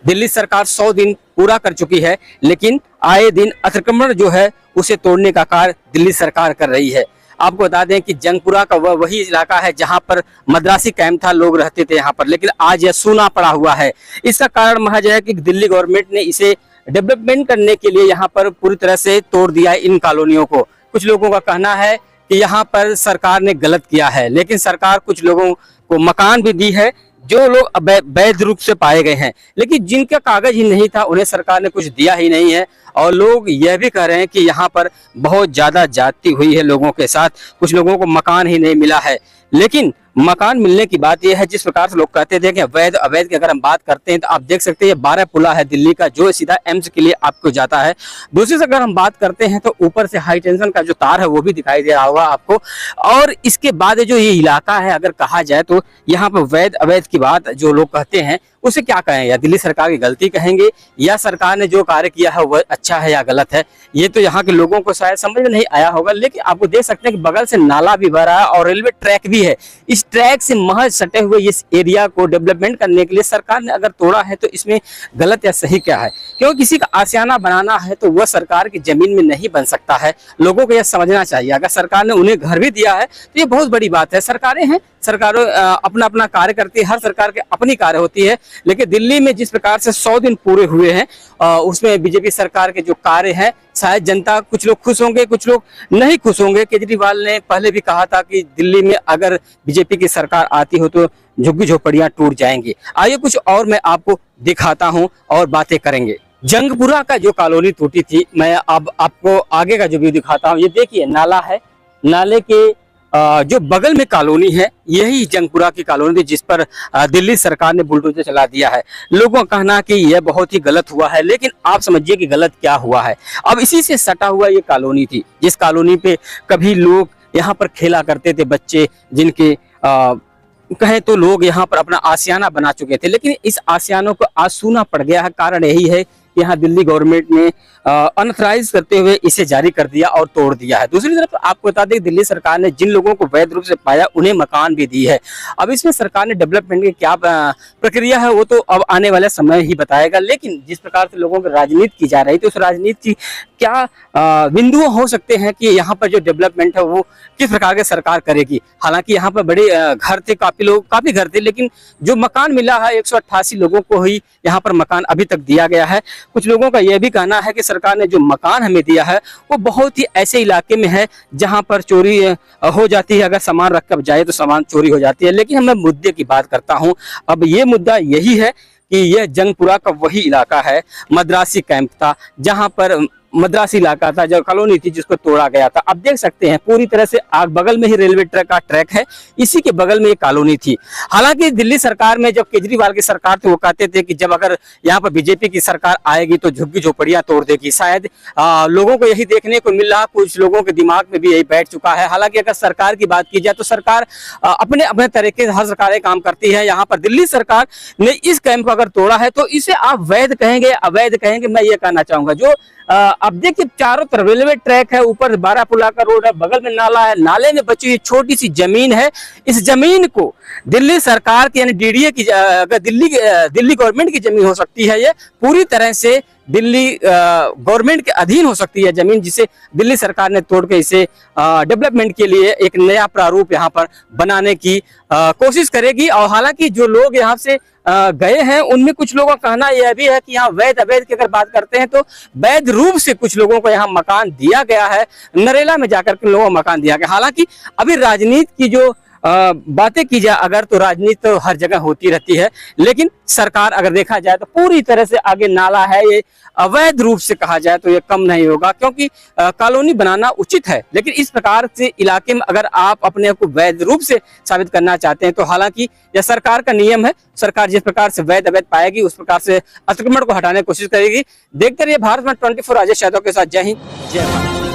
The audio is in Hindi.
दिल्ली सरकार 100 दिन पूरा कर चुकी है, लेकिन आए दिन अतिक्रमण जो है उसे तोड़ने का कार्य दिल्ली सरकार कर रही है। आपको बता दें कि जंगपुरा का वही इलाका है जहां पर मद्रासी कैंप था, लोग रहते थे यहाँ पर, लेकिन आज यह सूना पड़ा हुआ है। इसका कारण महज है कि दिल्ली गवर्नमेंट ने इसे डेवलपमेंट करने के लिए यहाँ पर पूरी तरह से तोड़ दिया है इन कॉलोनियों को। कुछ लोगों का कहना है कि यहाँ पर सरकार ने गलत किया है, लेकिन सरकार कुछ लोगों को मकान भी दी है जो लोग वैध रूप से पाए गए हैं, लेकिन जिनका कागज ही नहीं था उन्हें सरकार ने कुछ दिया ही नहीं है। और लोग यह भी कह रहे हैं कि यहाँ पर बहुत ज्यादा ज्यादती हुई है लोगों के साथ, कुछ लोगों को मकान ही नहीं मिला है। लेकिन मकान मिलने की बात यह है, जिस प्रकार से लोग कहते थे कि अवैध अवैध की अगर हम बात करते हैं तो आप देख सकते हैं ये 12 पुला है दिल्ली का जो सीधा एम्स के लिए आपको जाता है। दूसरी से अगर हम बात करते हैं तो ऊपर से हाई टेंशन का जो तार है वो भी दिखाई दे रहा होगा आपको। और इसके बाद जो ये इलाका है अगर कहा जाए तो यहाँ पर वैध अवैध की बात जो लोग कहते हैं उसे क्या कहें, या दिल्ली सरकार की गलती कहेंगे या सरकार ने जो कार्य किया है वह अच्छा है या गलत है, ये तो यहाँ के लोगों को शायद समझ में नहीं आया होगा। लेकिन आपको देख सकते हैं कि बगल से नाला भी बह रहा है और रेलवे ट्रैक भी है। इस ट्रैक से महज सटे हुए इस एरिया को डेवलपमेंट करने के लिए सरकार ने अगर तोड़ा है तो इसमें गलत या सही क्या है? क्योंकि किसी का आशियाना बनाना है तो वह सरकार की जमीन में नहीं बन सकता है। लोगों को यह समझना चाहिए। अगर सरकार ने उन्हें घर भी दिया है तो ये बहुत बड़ी बात है। सरकारें हैं, सरकारों अपना अपना कार्य करती है, हर सरकार की अपनी कार्य होती है। लेकिन दिल्ली में जिस प्रकार से 100 दिन पूरे हुए हैं उसमें बीजेपी सरकार के जो कार्य हैं शायद जनता कुछ लोग खुश होंगे, कुछ लोग नहीं खुश होंगे। केजरीवाल ने पहले भी कहा था कि दिल्ली में अगर बीजेपी की सरकार आती हो तो झुग्गी झोपड़ियां टूट जाएंगी। आइए कुछ और मैं आपको दिखाता हूं और बातें करेंगे। जंगपुरा का जो कॉलोनी टूटी थी, मैं अब आपको आगे का जो व्यू दिखाता हूं। ये देखिए नाला है, नाले के जो बगल में कॉलोनी है यही जंगपुरा की कॉलोनी थी जिस पर दिल्ली सरकार ने बुलडोजर चला दिया है। लोगों का कहना कि यह बहुत ही गलत हुआ है, लेकिन आप समझिए कि गलत क्या हुआ है। अब इसी से सटा हुआ ये कॉलोनी थी जिस कॉलोनी पे कभी लोग यहाँ पर खेला करते थे, बच्चे जिनके कहें तो लोग यहाँ पर अपना आशियाना बना चुके थे, लेकिन इस आशियानों को आज सूना पड़ गया है। कारण यही है कि यहाँ दिल्ली गवर्नमेंट ने अनऑथराइज करते हुए इसे जारी कर दिया और तोड़ दिया है। दूसरी तरफ आपको बता दें दिल्ली सरकार ने जिन लोगों को वैध रूप से पाया उन्हें मकान भी दी है। अब इसमें सरकार ने डेवलपमेंट की क्या प्रक्रिया है वो तो अब आने वाले समय ही बताएगा। लेकिन जिस प्रकार से लोगों की राजनीति की जा रही थी उस राजनीति की क्या बिंदु हो सकते हैं कि यहाँ पर जो डेवलपमेंट है वो किस प्रकार की सरकार करेगी। हालांकि यहाँ पर बड़े घर थे, काफी घर थे, लेकिन जो मकान मिला है 188 लोगों को ही यहाँ पर मकान अभी तक दिया गया है। कुछ लोगों का यह भी कहना है कि सरकार ने जो मकान हमें दिया है वो बहुत ही ऐसे इलाके में है जहां पर चोरी हो जाती है। अगर सामान रखकर जाए तो सामान चोरी हो जाती है। लेकिन मैं मुद्दे की बात करता हूं। अब ये मुद्दा यही है कि यह जंगपुरा का वही इलाका है, मद्रासी कैंप था जहां पर मद्रासी इलाका था, जो कॉलोनी थी जिसको तोड़ा गया था। आप देख सकते हैं पूरी तरह से आग बगल में ही रेलवे ट्रैक का ट्रैक है, इसी के बगल में एक कॉलोनी थी। हालांकि दिल्ली सरकार में जब केजरीवाल की सरकार थी वो कहते थे कि जब अगर यहाँ पर बीजेपी की सरकार आएगी तो झुग्गी झोपड़ियां तोड़ देगी। शायद लोगों को यही देखने को मिल रहा, कुछ लोगों के दिमाग में भी यही बैठ चुका है। हालांकि अगर सरकार की बात की जाए तो सरकार अपने अपने तरीके से हर सरकारें काम करती है। यहाँ पर दिल्ली सरकार ने इस कैंप को अगर तोड़ा है तो इसे आप वैध कहेंगे अवैध कहेंगे, मैं ये कहना चाहूंगा। जो अब देखिए चारों तरफ रेलवे ट्रैक है, ऊपर 12 पुला का रोड है, बगल में नाला है, नाले में बची हुई छोटी सी जमीन है। इस जमीन को दिल्ली सरकार की यानी डीडीए की अगर दिल्ली गवर्नमेंट की जमीन हो सकती है, ये पूरी तरह से दिल्ली गवर्नमेंट के अधीन हो सकती है जमीन, जिसे दिल्ली सरकार ने तोड़ के इसे डेवलपमेंट के लिए एक नया प्रारूप यहाँ पर बनाने की कोशिश करेगी। और हालांकि जो लोग यहाँ से गए हैं उनमें कुछ लोगों का कहना यह भी है कि यहाँ वैध अवैध की अगर बात करते हैं तो वैध रूप से कुछ लोगों को यहाँ मकान दिया गया है, नरेला में जाकर के लोगों को मकान दिया गया। हालांकि अभी राजनीति की जो बातें की जाए अगर तो राजनीति तो हर जगह होती रहती है, लेकिन सरकार अगर देखा जाए तो पूरी तरह से आगे नाला है, ये अवैध रूप से कहा जाए तो ये कम नहीं होगा, क्योंकि कॉलोनी बनाना उचित है। लेकिन इस प्रकार से इलाके में अगर आप अपने को वैध रूप से साबित करना चाहते हैं तो हालांकि यह सरकार का नियम है। सरकार जिस प्रकार से वैध अवैध पाएगी उस प्रकार से अतिक्रमण को हटाने की कोशिश करेगी। देखते रहिए भारत में 24 राजेश यादव के साथ। जय हिंद, जय भारत।